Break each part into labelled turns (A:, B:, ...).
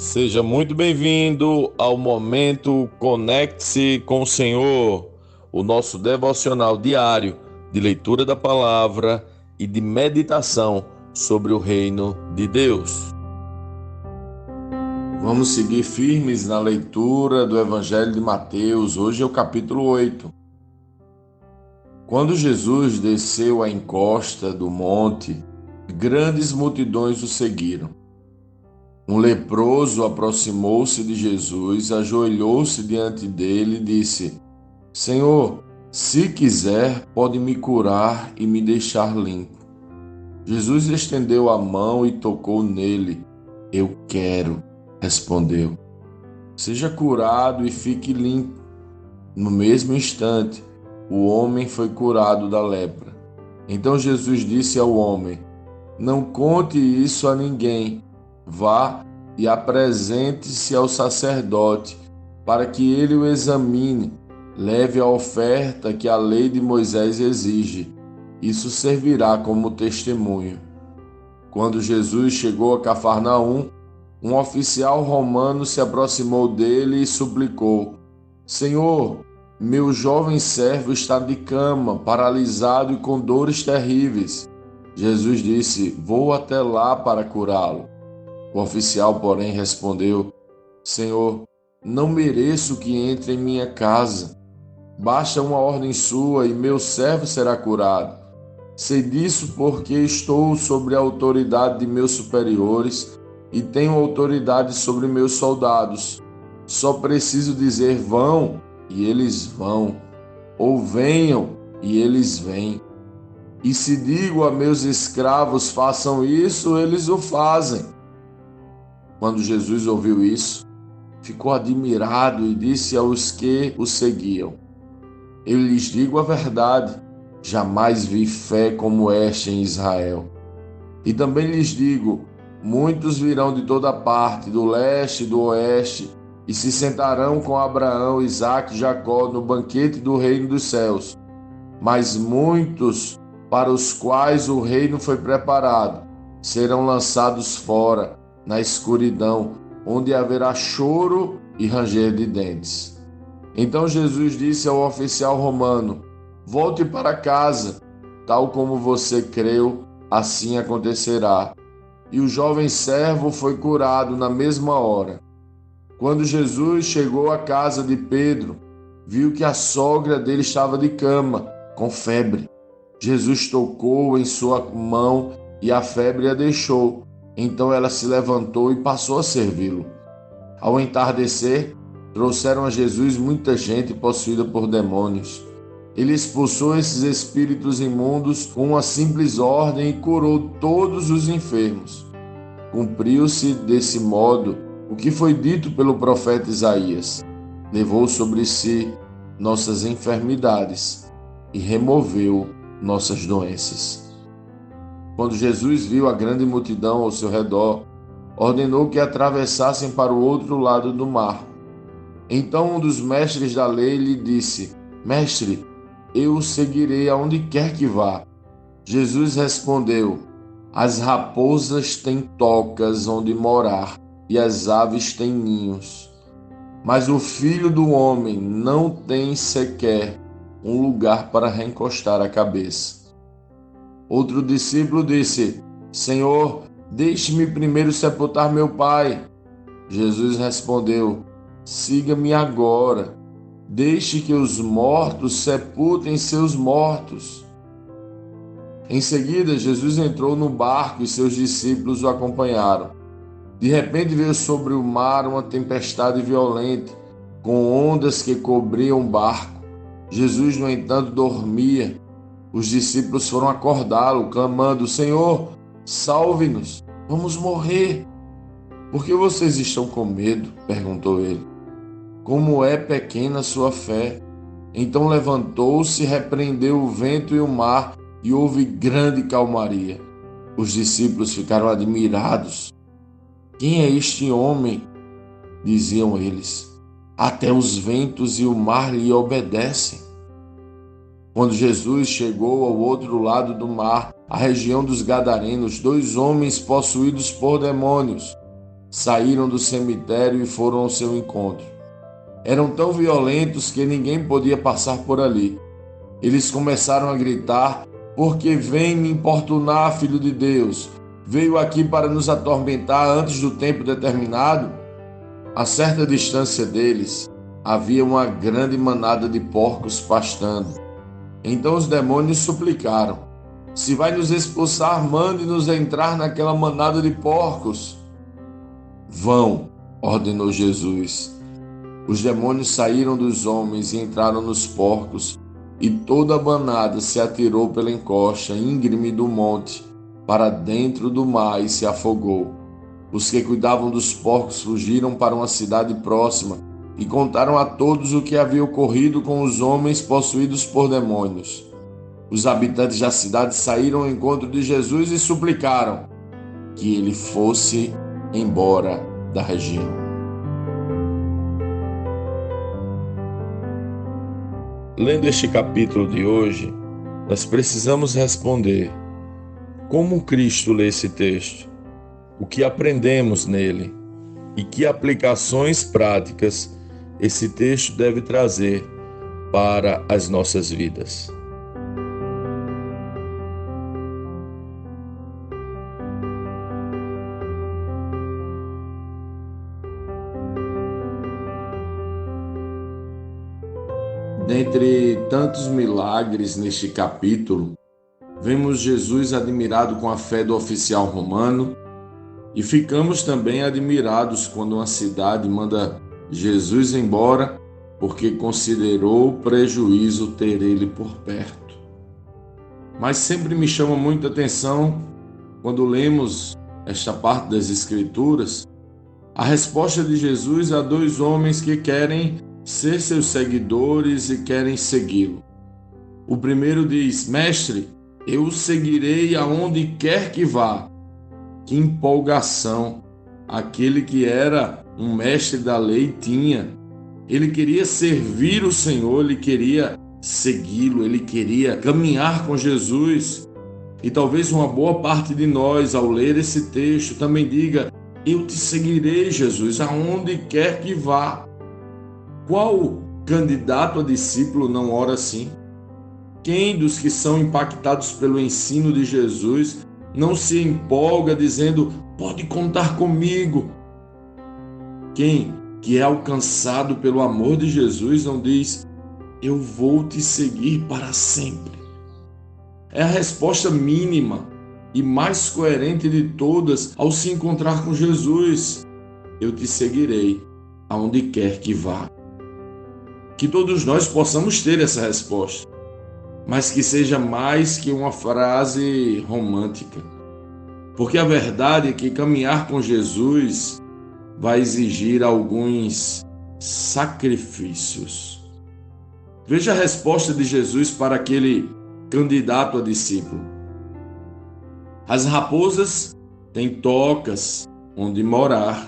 A: Seja muito bem-vindo ao momento Conecte-se com o Senhor, o nosso devocional diário de leitura da palavra e de meditação sobre o reino de Deus. Vamos seguir firmes na leitura do Evangelho de Mateus. Hoje é o capítulo 8. Quando Jesus desceu a encosta do monte, grandes multidões o seguiram. Um leproso aproximou-se de Jesus, ajoelhou-se diante dele e disse: Senhor, se quiser, pode me curar e me deixar limpo. Jesus estendeu a mão e tocou nele. Eu quero, respondeu. Seja curado e fique limpo. No mesmo instante, o homem foi curado da lepra. Então Jesus disse ao homem: Não conte isso a ninguém. Vá e apresente-se ao sacerdote, para que ele o examine. Leve a oferta que a lei de Moisés exige. Isso servirá como testemunho. Quando Jesus chegou a Cafarnaum, um oficial romano se aproximou dele e suplicou: Senhor, meu jovem servo está de cama, paralisado e com dores terríveis. Jesus disse: Vou até lá para curá-lo. O oficial, porém, respondeu: Senhor, não mereço que entre em minha casa. Basta uma ordem sua e meu servo será curado. Sei disso porque estou sob a autoridade de meus superiores e tenho autoridade sobre meus soldados. Só preciso dizer vão e eles vão, ou venham e eles vêm. E se digo a meus escravos façam isso, eles o fazem. Quando Jesus ouviu isso, ficou admirado e disse aos que o seguiam: Eu lhes digo a verdade, jamais vi fé como esta em Israel. E também lhes digo: muitos virão de toda parte, do leste e do oeste, e se sentarão com Abraão, Isaque e Jacó no banquete do reino dos céus. Mas muitos, para os quais o reino foi preparado, serão lançados fora, na escuridão, onde haverá choro e ranger de dentes. Então Jesus disse ao oficial romano: Volte para casa, tal como você creu, assim acontecerá. E o jovem servo foi curado na mesma hora. Quando Jesus chegou à casa de Pedro, viu que a sogra dele estava de cama, com febre. Jesus tocou em sua mão e a febre a deixou. Então ela se levantou e passou a servi-lo. Ao entardecer, trouxeram a Jesus muita gente possuída por demônios. Ele expulsou esses espíritos imundos com uma simples ordem e curou todos os enfermos. Cumpriu-se desse modo o que foi dito pelo profeta Isaías: levou sobre si nossas enfermidades e removeu nossas doenças. Quando Jesus viu a grande multidão ao seu redor, ordenou que atravessassem para o outro lado do mar. Então um dos mestres da lei lhe disse: Mestre, eu o seguirei aonde quer que vá. Jesus respondeu: As raposas têm tocas onde morar e as aves têm ninhos, mas o Filho do Homem não tem sequer um lugar para recostar a cabeça. Outro discípulo disse: Senhor, deixe-me primeiro sepultar meu pai. Jesus respondeu: Siga-me agora. Deixe que os mortos sepultem seus mortos. Em seguida, Jesus entrou no barco e seus discípulos o acompanharam. De repente veio sobre o mar uma tempestade violenta, com ondas que cobriam o barco. Jesus, no entanto, dormia. Os discípulos foram acordá-lo, clamando: Senhor, salve-nos, vamos morrer. Por que vocês estão com medo? Perguntou ele. Como é pequena a sua fé? Então levantou-se, repreendeu o vento e o mar, e houve grande calmaria. Os discípulos ficaram admirados. Quem é este homem? Diziam eles. Até os ventos e o mar lhe obedecem. Quando Jesus chegou ao outro lado do mar, a região dos Gadarenos, 2 homens possuídos por demônios saíram do cemitério e foram ao seu encontro. Eram tão violentos que ninguém podia passar por ali. Eles começaram a gritar: "Porque vem me importunar, Filho de Deus? Veio aqui para nos atormentar antes do tempo determinado?" A certa distância deles, havia uma grande manada de porcos pastando. Então os demônios suplicaram: "Se vai nos expulsar, mande-nos entrar naquela manada de porcos." "Vão", ordenou Jesus. Os demônios saíram dos homens e entraram nos porcos, e toda a manada se atirou pela encosta íngreme do monte para dentro do mar e se afogou. Os que cuidavam dos porcos fugiram para uma cidade próxima e contaram a todos o que havia ocorrido com os homens possuídos por demônios. Os habitantes da cidade saíram ao encontro de Jesus e suplicaram que ele fosse embora da região. Lendo este capítulo de hoje, nós precisamos responder: como Cristo lê esse texto? O que aprendemos nele? E que aplicações práticas esse texto deve trazer para as nossas vidas? Dentre tantos milagres neste capítulo, vemos Jesus admirado com a fé do oficial romano e ficamos também admirados quando uma cidade manda Jesus embora porque considerou prejuízo ter ele por perto. Mas sempre me chama muita atenção, quando lemos esta parte das Escrituras, a resposta de Jesus a dois homens que querem ser seus seguidores e querem segui-lo. O primeiro diz: "Mestre, eu o seguirei aonde quer que vá." Que empolgação aquele que era um mestre da lei tinha. Ele queria servir o Senhor, ele queria segui-lo, ele queria caminhar com Jesus. E talvez uma boa parte de nós, ao ler esse texto, também diga: "Eu te seguirei, Jesus, aonde quer que vá." Qual candidato a discípulo não ora assim? Quem dos que são impactados pelo ensino de Jesus não se empolga dizendo: "Pode contar comigo"? Quem que é alcançado pelo amor de Jesus não diz: "Eu vou te seguir para sempre"? É a resposta mínima e mais coerente de todas ao se encontrar com Jesus: "Eu te seguirei aonde quer que vá." Que todos nós possamos ter essa resposta, mas que seja mais que uma frase romântica. Porque a verdade é que caminhar com Jesus vai exigir alguns sacrifícios. Veja a resposta de Jesus para aquele candidato a discípulo: "As raposas têm tocas onde morar,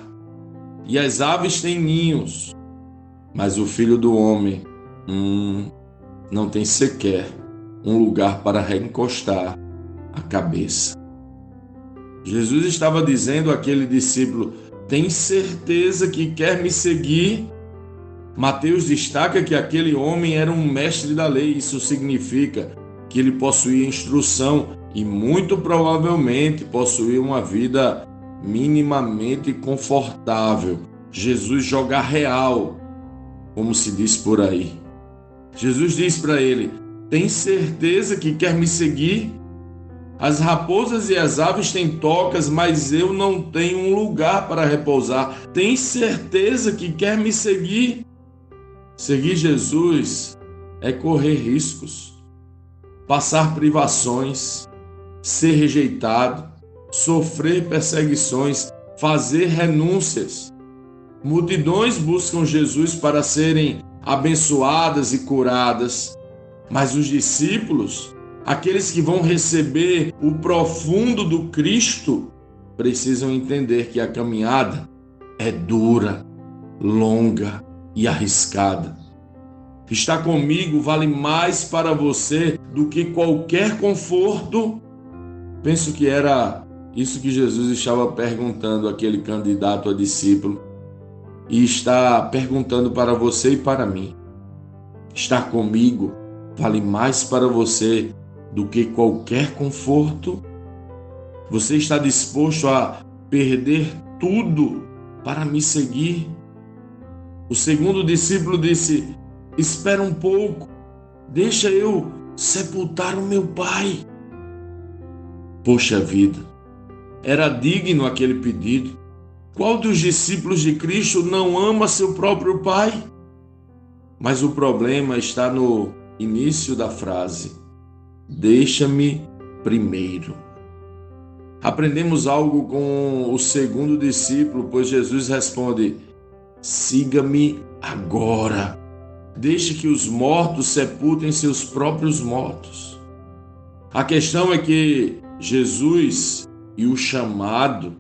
A: e as aves têm ninhos, mas o Filho do Homem não tem sequer um lugar para recostar a cabeça." Jesus estava dizendo àquele discípulo: "Tem certeza que quer me seguir?" Mateus destaca que aquele homem era um mestre da lei. Isso significa que ele possuía instrução e muito provavelmente possuía uma vida minimamente confortável. Jesus joga real, como se diz por aí. Jesus diz para ele: "Tem certeza que quer me seguir? As raposas e as aves têm tocas, mas eu não tenho um lugar para repousar. Tem certeza que quer me seguir?" Seguir Jesus é correr riscos, passar privações, ser rejeitado, sofrer perseguições, fazer renúncias. Multidões buscam Jesus para serem abençoadas e curadas, mas os discípulos, aqueles que vão receber o profundo do Cristo, precisam entender que a caminhada é dura, longa e arriscada. Estar comigo vale mais para você do que qualquer conforto. Penso que era Isso que Jesus estava perguntando àquele candidato a discípulo e está perguntando para você e para mim. Estar comigo vale mais para você do que qualquer conforto? Você está disposto a perder tudo para me seguir? O segundo discípulo disse: espera um pouco, deixa eu sepultar o meu pai. Poxa vida, era digno aquele pedido. Qual dos discípulos de Cristo não ama seu próprio pai? Mas o problema está no início da frase: deixa-me primeiro. Aprendemos algo com o segundo discípulo, pois Jesus responde: siga-me agora. Deixe que os mortos sepultem seus próprios mortos. A questão é que Jesus e o chamado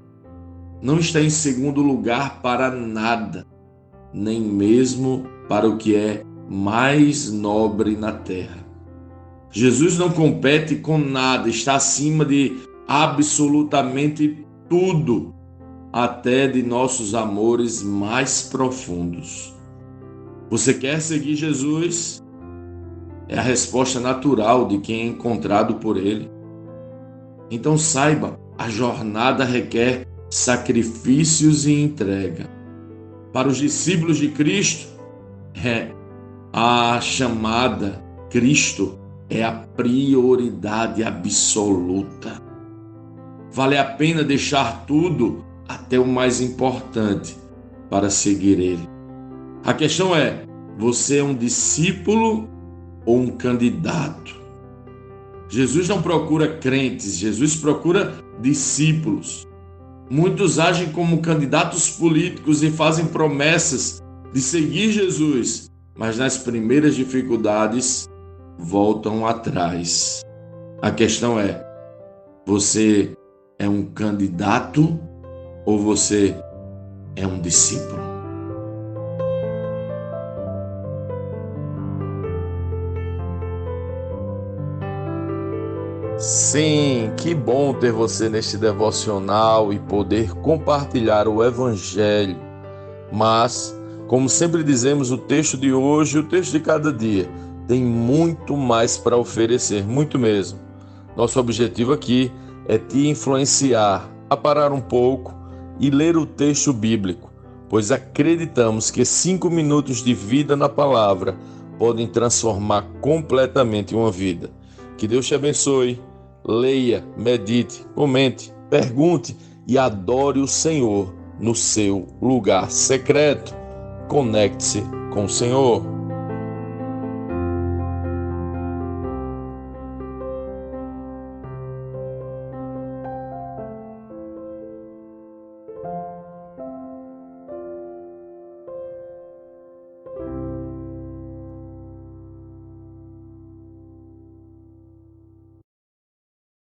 A: não está em segundo lugar para nada, nem mesmo para o que é mais nobre na terra. Jesus não compete com nada, está acima de absolutamente tudo, até de nossos amores mais profundos. Você quer seguir Jesus? É a resposta natural de quem é encontrado por Ele. Então saiba, a jornada requer sacrifícios e entrega. Para os discípulos de Cristo, a chamada Cristo é a prioridade absoluta. Vale a pena deixar tudo, até o mais importante, para seguir Ele. A questão é: você é um discípulo ou um candidato? Jesus não procura crentes, Jesus procura discípulos. Muitos agem como candidatos políticos e fazem promessas de seguir Jesus, mas nas primeiras dificuldades voltam atrás. A questão é: você é um candidato ou você é um discípulo? Sim, que bom ter você neste devocional e poder compartilhar o Evangelho. Mas, como sempre dizemos, o texto de hoje, o texto de cada dia, tem muito mais para oferecer, muito mesmo. Nosso objetivo aqui é te influenciar a parar um pouco e ler o texto bíblico, pois acreditamos que 5 minutos de vida na palavra podem transformar completamente uma vida. Que Deus te abençoe. Leia, medite, comente, pergunte e adore o Senhor no seu lugar secreto. Conecte-se com o Senhor.